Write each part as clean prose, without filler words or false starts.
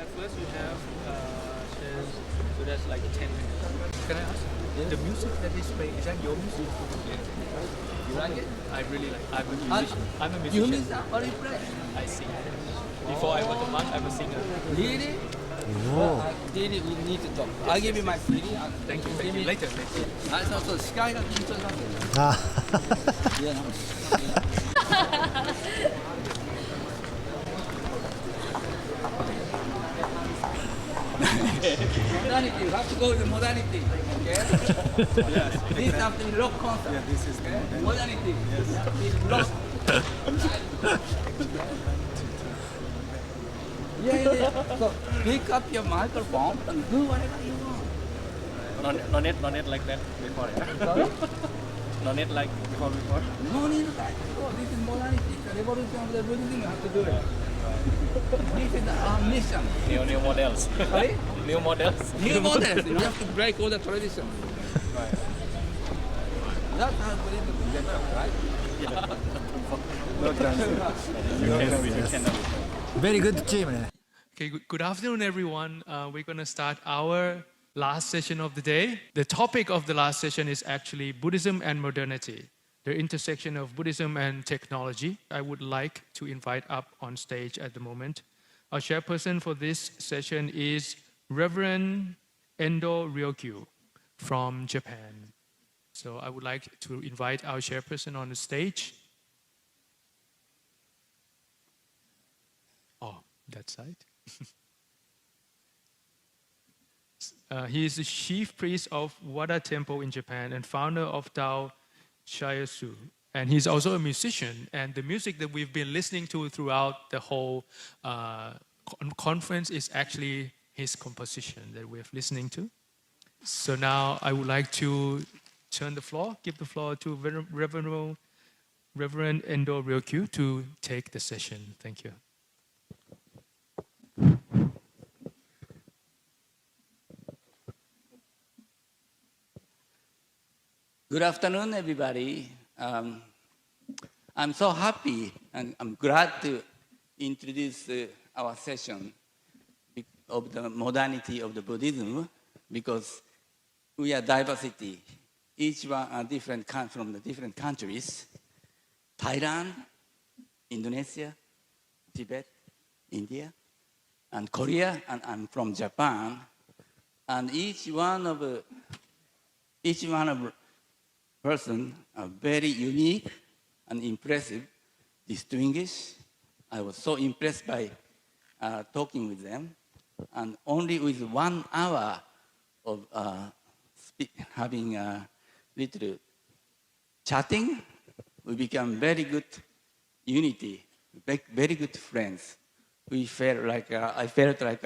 At first you have shares, so that's like 10 minutes. Can I ask? The music that is playing, is that your music? You like it? I really like. I'm a musician. I'm a You musician. miss out or you play? I sing. Before I was a monk, I'm a singer. Really? Whoa. Really, we need to talk. I'll give you my CD. Thank you. Thank you. Later.そう、司会が緊張させる。あいや、Modernity, you have to go to modernity, okay? This has to be rock concert. Yeah, this is okay? Modernity. Yes. Rock. Yeah. So pick up your microphone and do whatever you want. No need like that before. Sorry? No need like before. No need to try. Oh, this is modernity. It's a revolution of the Buddhism. You have to do it. This is our mission. New models. Sorry? New models. New models. You have to break all the traditions. Right. That's how Buddhism is developed, right? No chance. very good team ね。 Okay, good afternoon, everyone. We're going to start our last session of the day. The topic of the last session is actually Buddhism and modernity, the intersection of Buddhism and technology. I would like to invite up on stage at the moment. Our chairperson for this session is Reverend Endo Ryokyu from Japan. So I would like to invite our chairperson on the stage. Oh, that side. He is the chief priest of Wada Temple in Japan and founder of Tao Shiatsu. And he's also a musician. And the music that we've been listening to throughout the whole conference is actually his composition that we're listening to. So now I would like to give the floor to Reverend Endo Ryokyu to take the session. Thank you. Good afternoon, everybody. I'm so happy and I'm glad to introduce our session of the modernity of the Buddhism because we are diversity. Each one are different from the different countries. Thailand, Indonesia, Tibet, India, and Korea, and I'm from Japan. And each one of person are very unique and impressive, distinguished. I was so impressed by talking with them. And only with 1 hour of having a little chatting, we become very good unity, very good friends. I felt like,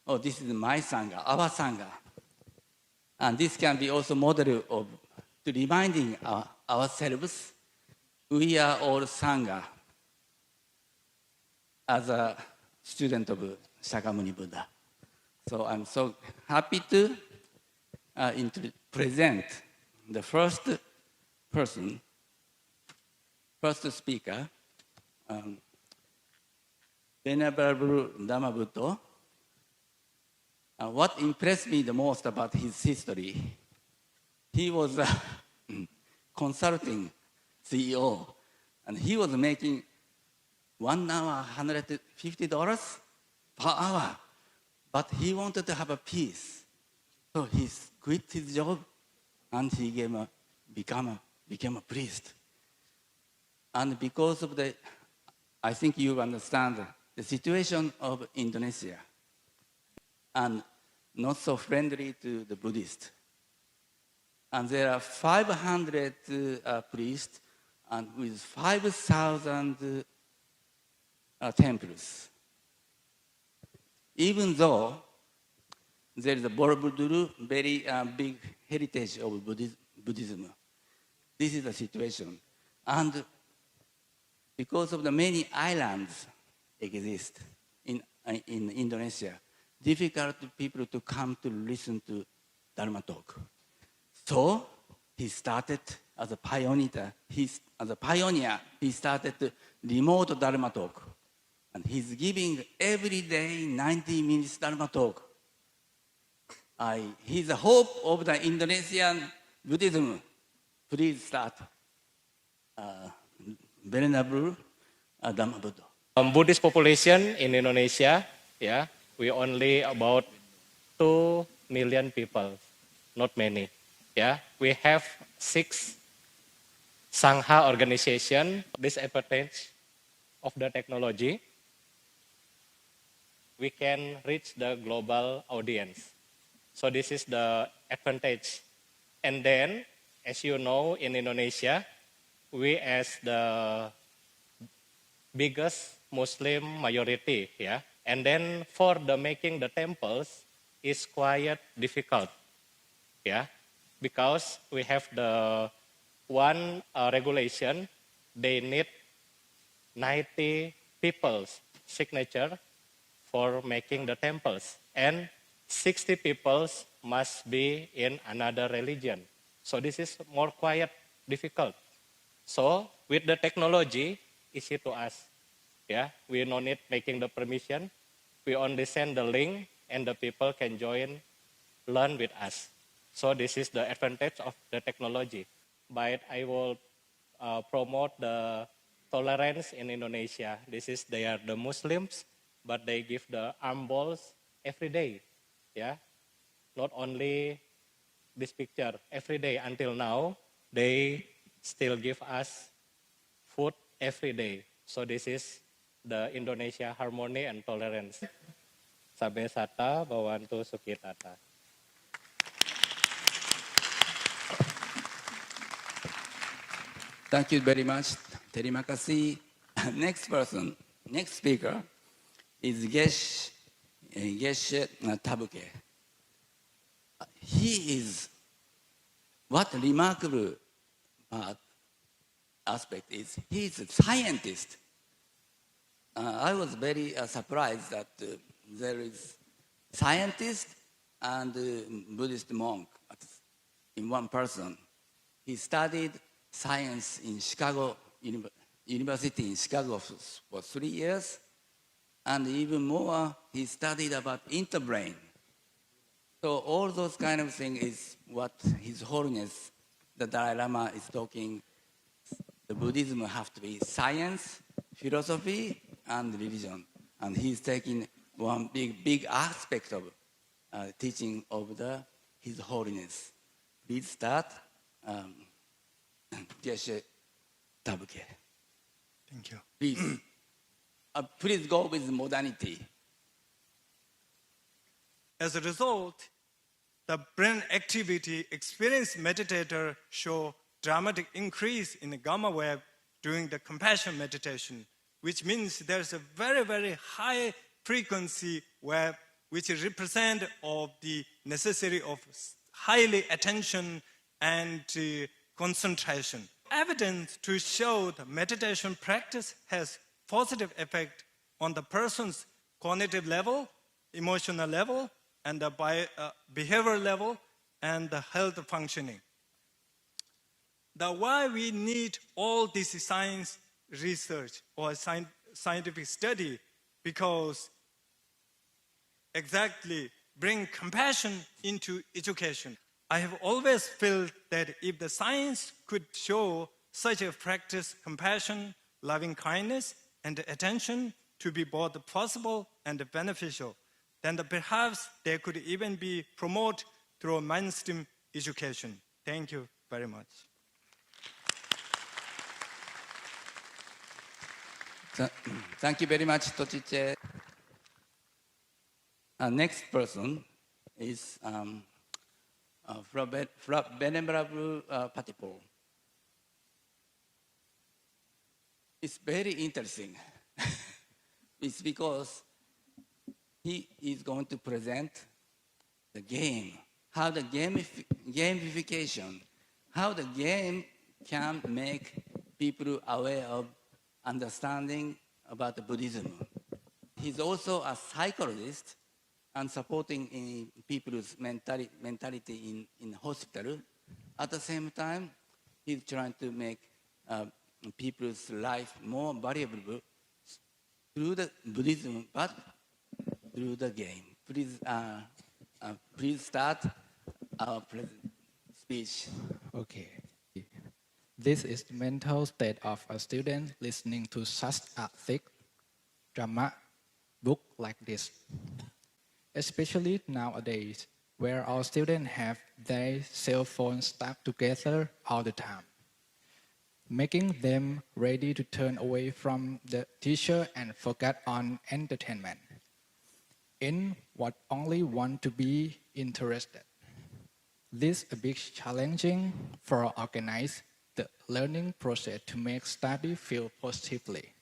oh, this is my Sangha, our Sangha. And this can be also model of to reminding ourselves, we are all Sangha as a student of Sakyamuni Buddha. So I'm so happy to present the first speaker, Venerable Dhammabuddha. What impressed me the most about his history, he was a consulting CEO, and he was making 1 hour $150 per hour, but he wanted to have a peace. So he quit his job, and he became a priest. And because of I think you understand the situation of Indonesia, and not so friendly to the Buddhists. And there are 500 priests and with 5,000 temples. Even though there is a Borobudur, very big heritage of Buddhism, this is the situation. And because of the many islands exist in Indonesia, difficult people to come to listen to Dharma talk. So he started as a pioneer. He started remote Dharma talk. And he's giving every day 90 minutes Dharma talk. He's the hope of the Indonesian Buddhism. Please start. Venerable Dhamma Buddha. Buddhist population in Indonesia, yeah, we only about 2 million people, not many. Yeah, we have 6 Sangha organization. This advantage of the technology, we can reach the global audience. So this is the advantage. And then, as you know, in Indonesia, we as the biggest Muslim majority, yeah. And then for the making the temples is quite difficult, yeah, because we have the one regulation. They need 90 people's signature for making the temples, and 60 peoples must be in another religion. So this is more quite difficult. So with the technology, easy to us. Yeah, we no need making the permission. We only send the link and the people can join, learn with us. So this is the advantage of the technology. But I will promote the tolerance in Indonesia. They are the Muslims, but they give the arm balls every day. Yeah, not only this picture, every day until now, they still give us food every day. So this is the Indonesia harmony and tolerance. Sabe sata bawantu sukitata. Thank you very much. Terima kasih. Next person, next speaker is Geshe Tabuke. He is, what remarkable aspect is, he is a scientist. I was very surprised that there is scientist and Buddhist monk in one person. He studied science in Chicago, University in Chicago for 3 years, and even more, he studied about interbrain. So all those kind of things is what His Holiness, the Dalai Lama, is talking. The Buddhism have to be science, philosophy, and religion. And he's taking one big aspect of teaching of His Holiness. Please start. Geshe Tabuke. Thank you. Please. Please go with modernity. As a result, the brain activity experienced meditator show dramatic increase in the gamma wave during the compassion meditation, which means there's a very, very high frequency wave which represent of the necessity of highly attention and concentration. Evidence to show the meditation practice has positive effect on the person's cognitive level, emotional level, and the behavioral level, and the health functioning. Why we need all this science research or scientific study, because exactly bring compassion into education. I have always felt that if the science could show such a practice, compassion, loving kindness, and attention to be both possible and beneficial, then perhaps they could even be promoted through mainstream education. Thank you very much. Thank you very much, Tochiche. Next person is from Venerable Patipo. It's very interesting. It's because he is going to present the game, how the gamification, how the game can make people aware of understanding about the Buddhism. He's also a psychologist and supporting people's mentality in hospital. At the same time, he's trying to make people's life more valuable through the Buddhism, but through the game. Please start our present speech. Okay. This is the mental state of a student listening to such a thick drama book like this. Especially nowadays, where our students have their cell phones stuck together all the time, making them ready to turn away from the teacher and forget on entertainment, in what only want to be interested. This is a bit challenging for organize the learning process to make study feel positively,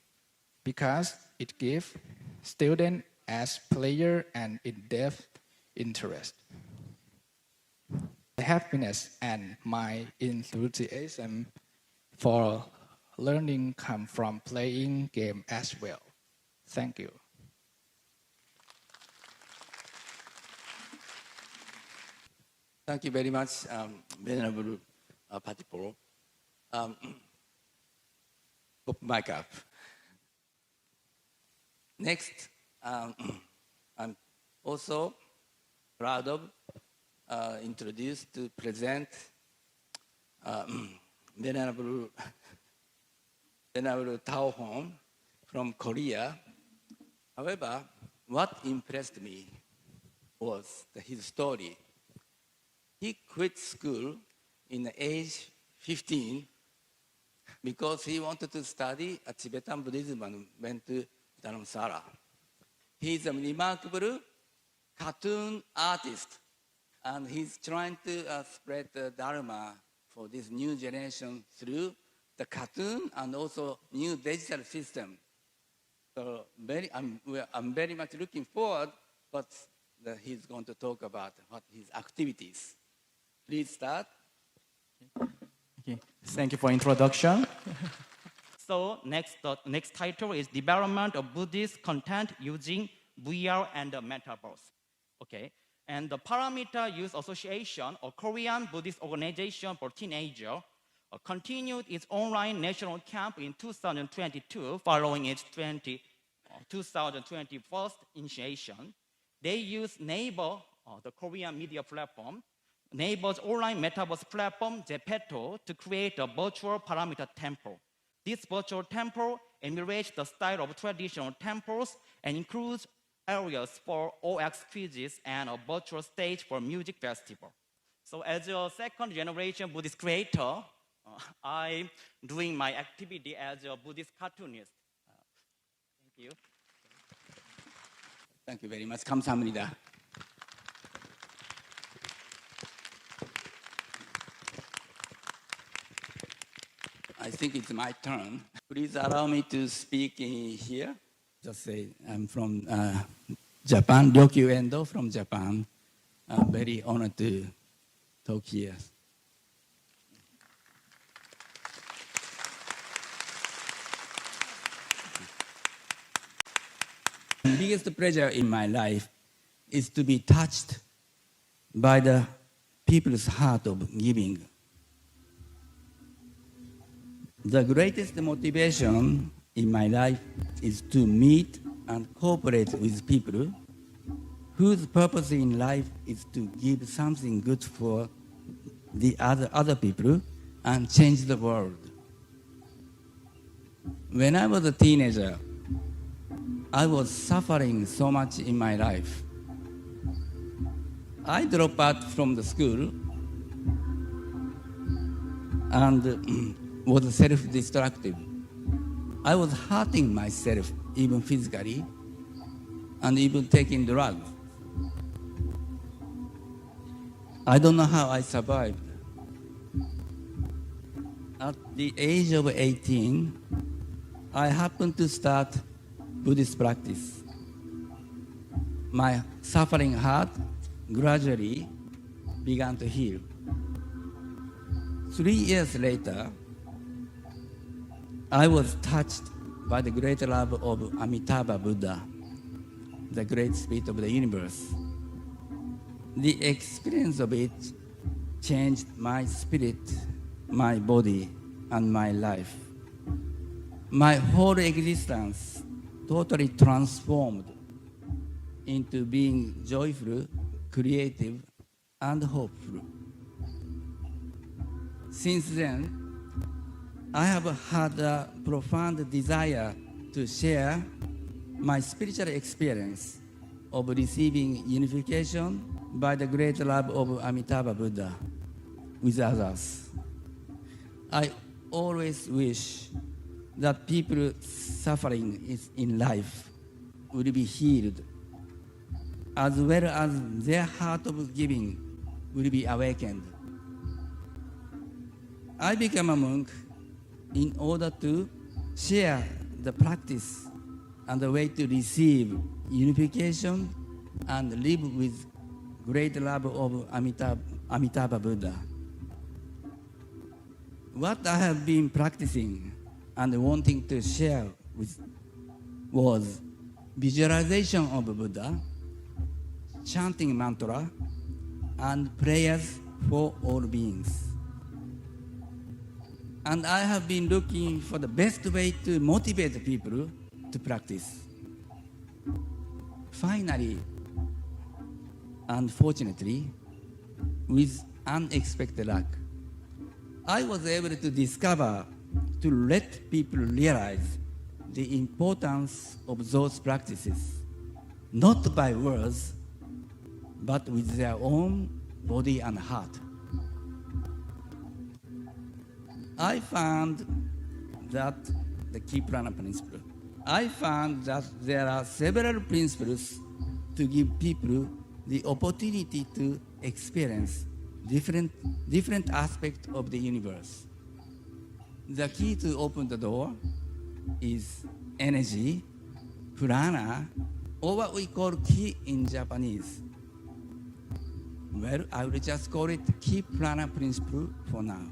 because it gives students as player and in-depth interest. The happiness and my enthusiasm for learning come from playing game as well. Thank you. Thank you very much, Venerable Patiporo. Pop mic up. Next, I'm also proud of introduced to present Venerable Tao Hong from Korea. However, what impressed me was his story. He quit school in the age 15 because he wanted to study Tibetan Buddhism and went to Dharamsala. He is a remarkable cartoon artist, and he's trying to spread the Dharma for this new generation through the cartoon and also new digital system. So I'm very much looking forward what he's going to talk about, what his activities. Please start. Okay. Thank you for introduction. So next title is Development of Buddhist Content Using VR and the Metaverse. Okay. And the Parameter Youth Association, a Korean Buddhist organization for teenagers, continued its online national camp in 2022 following its 2021 initiation. They used Naver, the Korean media platform, Naver's online metaverse platform, Zepeto, to create a virtual parameter temple. This virtual temple emulates the style of traditional temples and includes areas for OX quizzes and a virtual stage for music festival. So as a second generation Buddhist creator, I'm doing my activity as a Buddhist cartoonist. Thank you. Thank you very much. 감사합니다. I think it's my turn. Please allow me to speak in here. Just say I'm from Japan, Ryokyu Endo from Japan. I'm very honored to talk here. The biggest pleasure in my life is to be touched by the people's heart of giving. The greatest motivation in my life is to meet and cooperate with people whose purpose in life is to give something good for the other people and change the world. When I was a teenager, I was suffering so much in my life. I dropped out from the school and was self-destructive. I was hurting myself, even physically, and even taking drugs. I don't know how I survived. At the age of 18, I happened to start Buddhist practice. My suffering heart gradually began to heal. 3 years later, I was touched by the great love of Amitabha Buddha, the great spirit of the universe. The experience of it changed my spirit, my body, and my life. My whole existence totally transformed into being joyful, creative, and hopeful. Since then, I have had a profound desire to share my spiritual experience of receiving unification by the great love of Amitabha Buddha with others. I always wish that people suffering in life will be healed, as well as their heart of giving will be awakened. I became a monk in order to share the practice and the way to receive unification and live with great love of Amitabha Buddha. What I have been practicing and wanting to share with was visualization of Buddha, chanting mantra, and prayers for all beings. And I have been looking for the best way to motivate people to practice. Finally, unfortunately, with unexpected luck, I was able to discover to let people realize the importance of those practices, not by words, but with their own body and heart. I found that the key prana principle. I found that there are several principles to give people the opportunity to experience different aspects of the universe. The key to open the door is energy, prana, or what we call ki in Japanese. Well, I will just call it ki prana principle for now.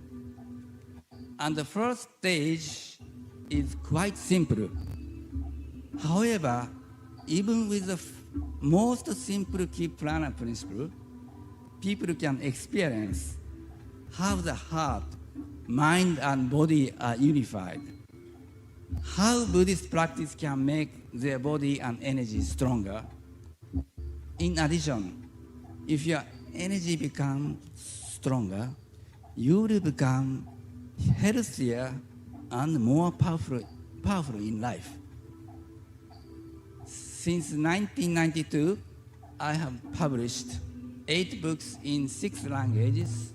And the first stage is quite simple. However, even with the most simple ki prana principle, people can experience how the heart, mind, and body are unified. How Buddhist practice can make their body and energy stronger. In addition, if your energy becomes stronger, you will become healthier and more powerful in life. Since 1992, I have published 8 books in 6 languages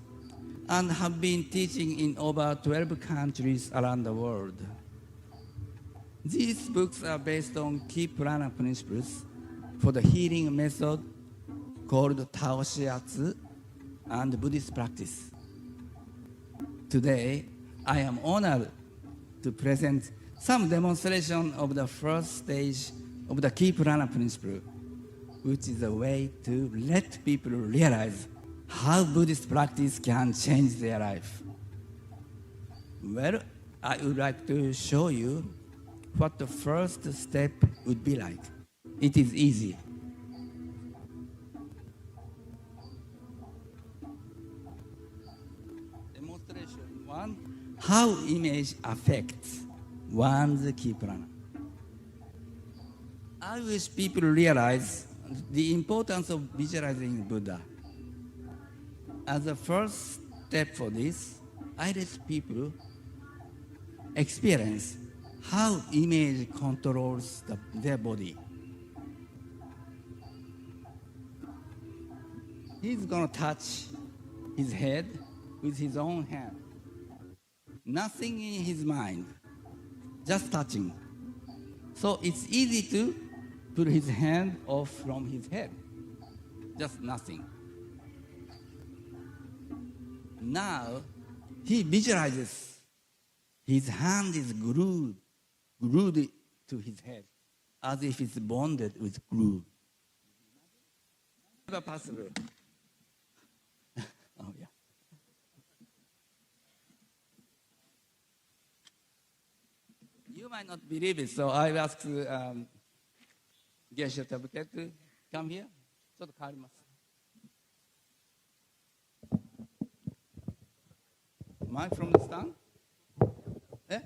and have been teaching in over 12 countries around the world. These books are based on key prana principles for the healing method called Tao Shiatsu and Buddhist practice. Today, I am honored to present some demonstration of the first stage of the key prana principle, which is a way to let people realize how Buddhist practice can change their life. Well, I would like to show you what the first step would be like. It is easy. Demonstration 1, how image affects one's key prana. I wish people realize the importance of visualizing Buddha. As a first step for this, I let people experience how image controls their body. He's going to touch his head with his own hand. Nothing in his mind, just touching. So it's easy to put his hand off from his head. Just nothing. Now, he visualizes his hand is glued to his head, as if it's bonded with glue. Never possible. Oh, yeah. You might not believe it, so I asked Geshe Tabuke to come here. ちょっと変わります。Am I from the stand? Eh?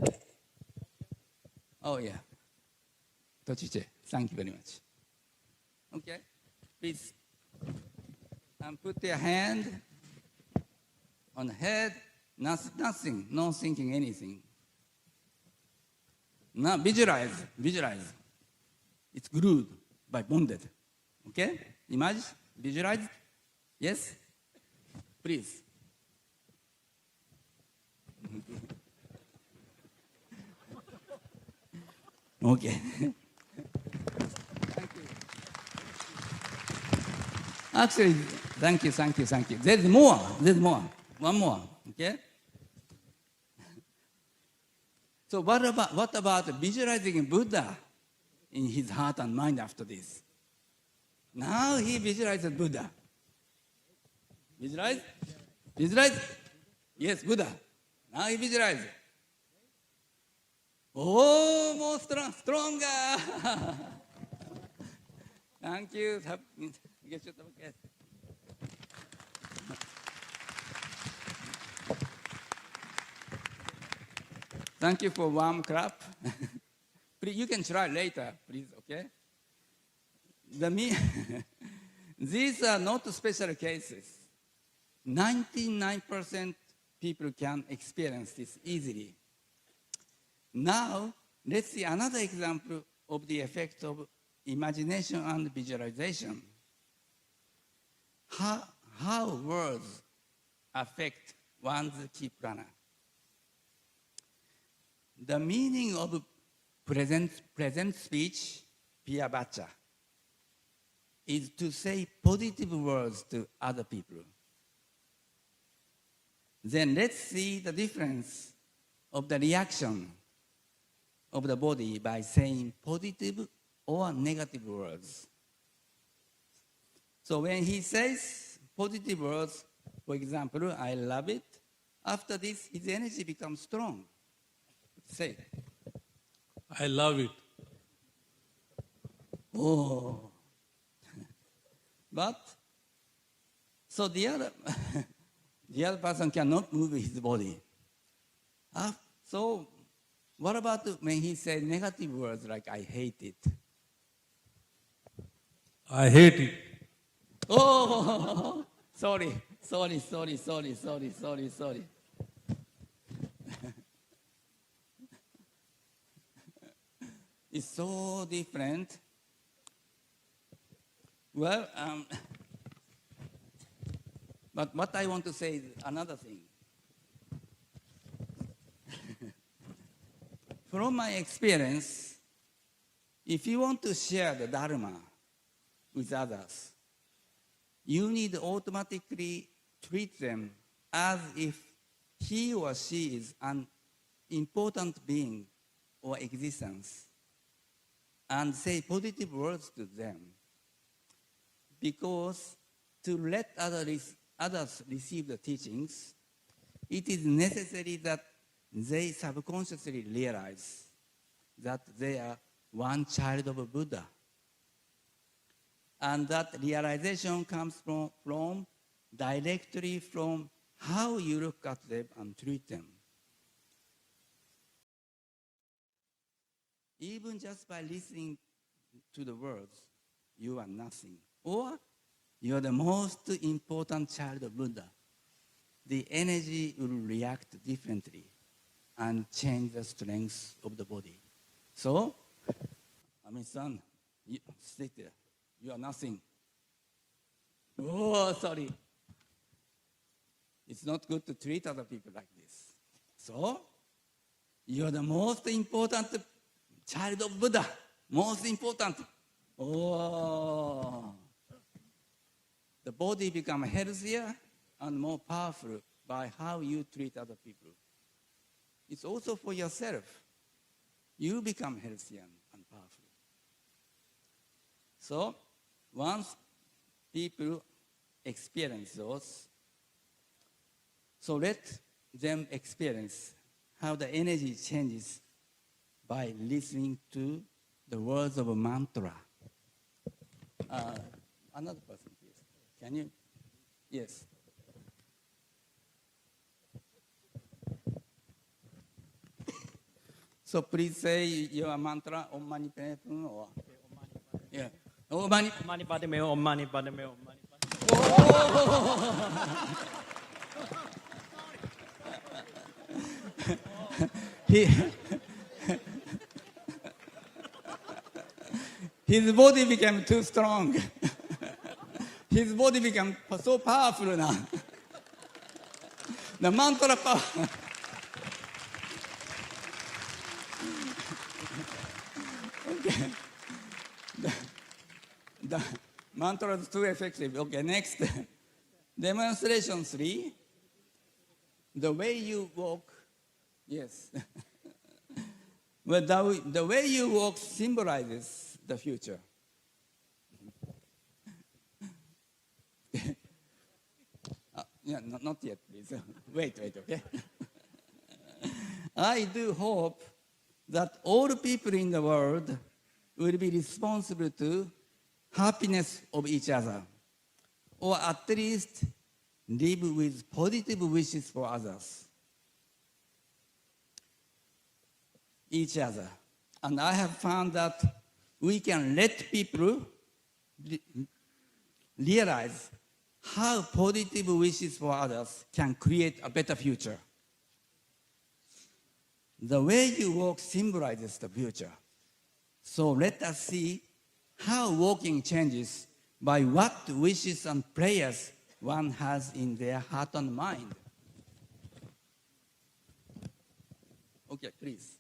Oh, yeah. Tochiche. Thank you very much. Okay, please. And put your hand on the head. Nothing, no thinking anything. Now visualize. It's glued by bonded. Okay? Imagine, visualize. Yes? Please. Okay. Thank you. Actually, thank you. There's more. One more. Okay? So what about visualizing Buddha in his heart and mind after this? Now he visualizes Buddha. Visualize? Yes, Buddha. Now he visualizes. Oh, more stronger. Thank you. Thank you for warm clap. Please, you can try later, please, okay? These are not special cases. 99% people can experience this easily. Now, let's see another example of the effect of imagination and visualization. How words affect one's key prana. The meaning of present speech, Piya Bacha, is to say positive words to other people. Then let's see the difference of the reaction of the body by saying positive or negative words. So when he says positive words, for example, I love it, after this, his energy becomes strong. Say, I love it. Oh. But, so the other person cannot move his body. So, what about when he says negative words like I hate it? I hate it. Oh, sorry. It's so different. Well, but what I want to say is another thing. From my experience, if you want to share the Dharma with others, you need to automatically treat them as if he or she is an important being or existence and say positive words to them. Because to let others receive the teachings, it is necessary that they subconsciously realize that they are one child of Buddha. And that realization comes directly from how you look at them and treat them. Even just by listening to the words, you are nothing, or you are the most important child of Buddha, the energy will react differently and change the strength of the body. So, Ami-san, sit there. You are nothing. Oh, sorry. It's not good to treat other people like this. So, you are the most important child of Buddha. Most important. Oh. The body becomes healthier and more powerful by how you treat other people. It's also for yourself. You become healthier and powerful. So, once people experience those, so let them experience how the energy changes by listening to the words of a mantra. Another person, please. Can you? Yes. So please say your mantra, Om Mani Padme Hum, or yeah, Om Mani. Om Mani Padme Hum, Om Mani Padme Hum, Om Mani Padme he, his body became too strong. His body became so powerful now. The mantra power. Okay. The mantra is too effective. Okay, next. Demonstration 3. The way you walk. Yes. Well, the way you walk symbolizes the future. Yeah, not yet, please. Wait, okay? I do hope that all people in the world will be responsible to happiness of each other, or at least live with positive wishes for others, each other. And I have found that we can let people realize how positive wishes for others can create a better future. The way you walk symbolizes the future. So let us see how walking changes by what wishes and prayers one has in their heart and mind. Okay, please.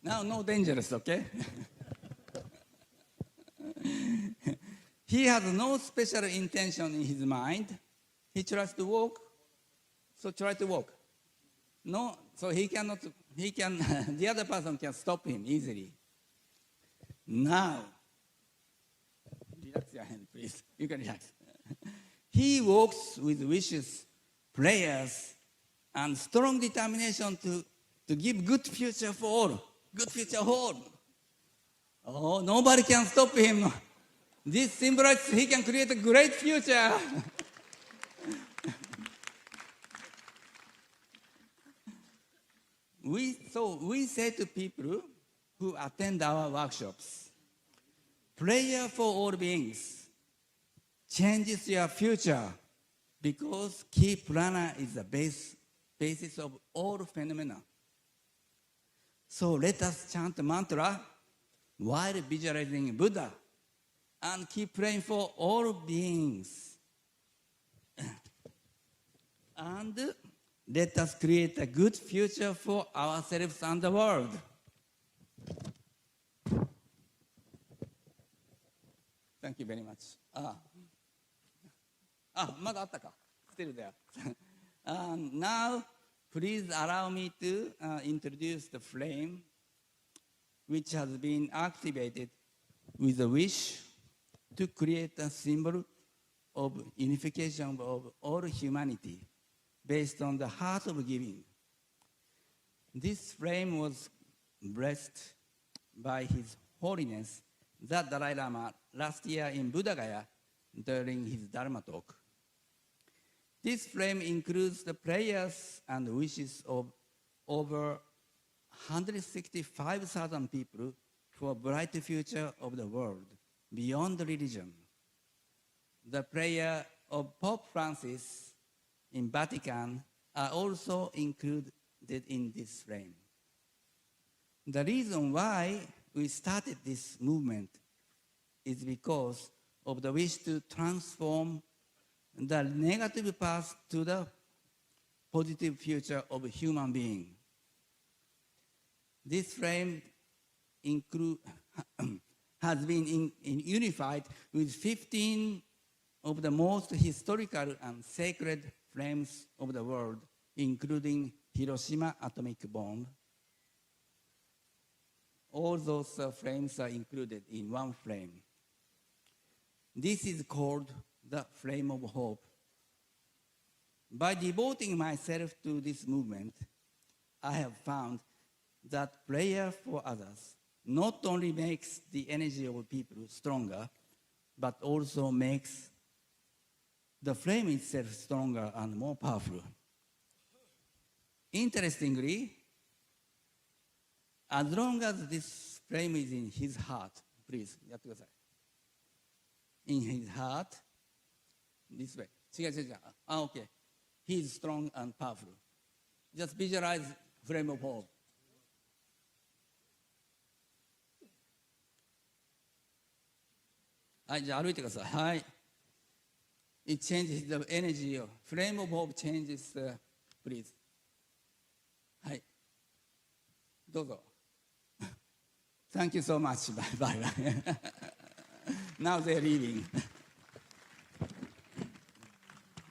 Now, no dangerous, okay? He has no special intention in his mind. He tries to walk, so try to walk. No, so he can, the other person can stop him easily. Now, relax your hand, please. You can relax. He walks with wishes, prayers, and strong determination to give good future for all. Good future for all. Oh, nobody can stop him. This symbolizes he can create a great future. We say to people who attend our workshops, prayer for all beings changes your future because key prana is the basis of all phenomena. So let us chant the mantra while visualizing Buddha and keep praying for all beings. And let us create a good future for ourselves and the world. Thank you very much. まだあったか. Still there. Now, please allow me to introduce the flame which has been activated with a wish to create a symbol of unification of all humanity based on the heart of giving. This flame was blessed by His Holiness, the Dalai Lama, last year in Bodhgaya during his Dharma talk. This flame includes the prayers and wishes of over 165,000 people for a bright future of the world beyond religion. The prayer of Pope Francis in Vatican are also included in this flame. The reason why we started this movement is because of the wish to transform the negative past to the positive future of a human being. This flame has been unified with 15 of the most historical and sacred flames of the world, including Hiroshima atomic bomb. All those flames are included in one flame. This is called the flame of hope. By devoting myself to this movement, I have found that prayer for others not only makes the energy of people stronger, but also makes the flame itself stronger and more powerful. Interestingly, As long as this flame is in his heart, please, やってください。In his heart, this way. 違う違う違う。Okay. He is strong and powerful. Just visualize flame of hope. はい、じゃあ歩いてください。はい。It changes the energy of flame of hope changes, please. はい。どうぞ。Thank you so much. Bye bye. Now they're leaving.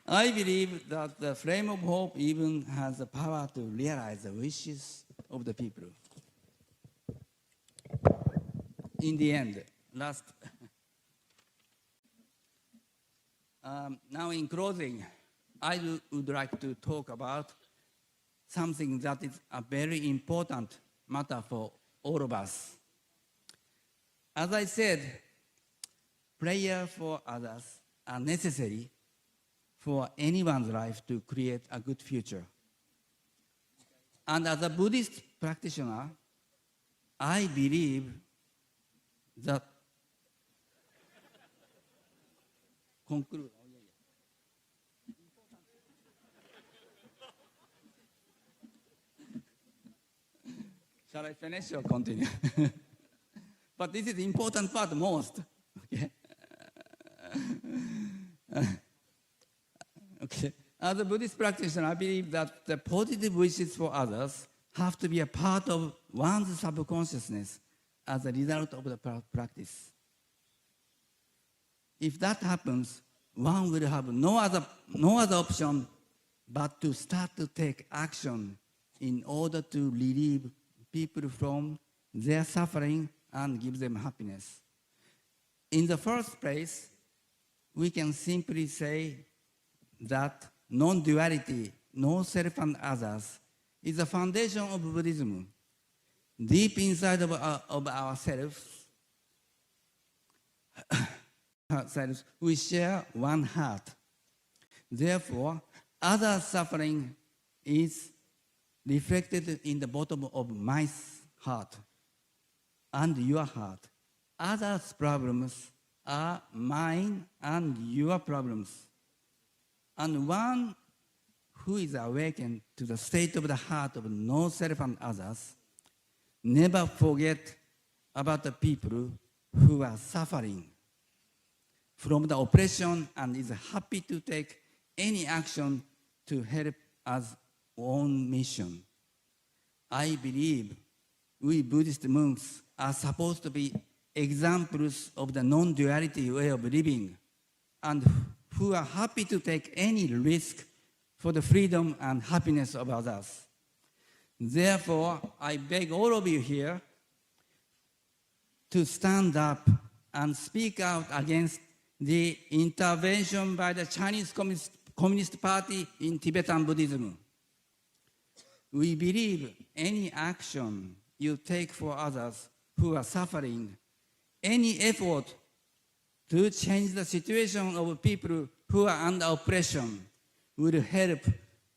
I believe that the flame of hope even has the power to realize the wishes of the people. In the end, last. Now in closing, I would like to talk about something that is a very important matter for all of us. As I said, prayer for others are necessary for anyone's life to create a good future. And as a Buddhist practitioner, I believe that conclude. Shall I finish or continue? But this is the important part most. Okay. Okay. As a Buddhist practitioner, I believe that the positive wishes for others have to be a part of one's subconsciousness as a result of the practice. If that happens, one will have no other option but to start to take action in order to relieve people from their suffering and give them happiness. In the first place, we can simply say that non-duality, no self and others, is the foundation of Buddhism. Deep inside of ourselves, we share one heart. Therefore, other suffering is reflected in the bottom of my heart and your heart. Others' problems are mine and your problems. And one who is awakened to the state of the heart of no self and others never forget about the people who are suffering from the oppression and is happy to take any action to help us own mission. I believe we Buddhist monks are supposed to be examples of the non-duality way of living and who are happy to take any risk for the freedom and happiness of others. Therefore, I beg all of you here to stand up and speak out against the intervention by the Chinese Communist Party in Tibetan Buddhism. We believe any action you take for others who are suffering, any effort to change the situation of people who are under oppression will help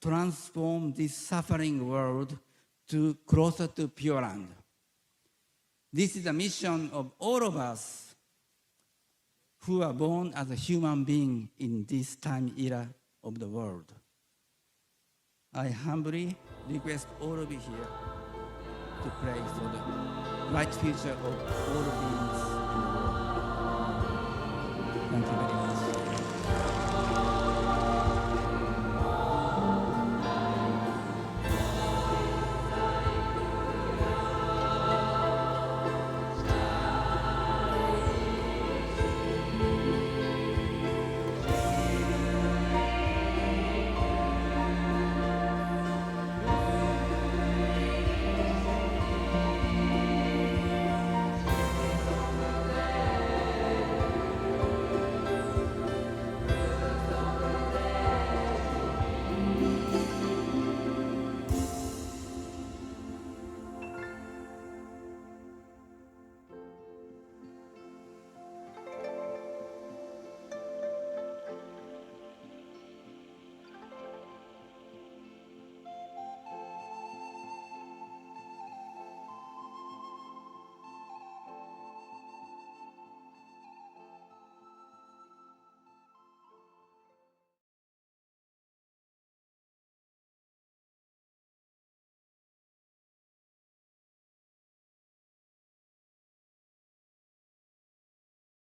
transform this suffering world to closer to Pure Land. This is the mission of all of us who are born as a human being in this time era of the world. I humbly request all of you here to pray for the bright future of all of you.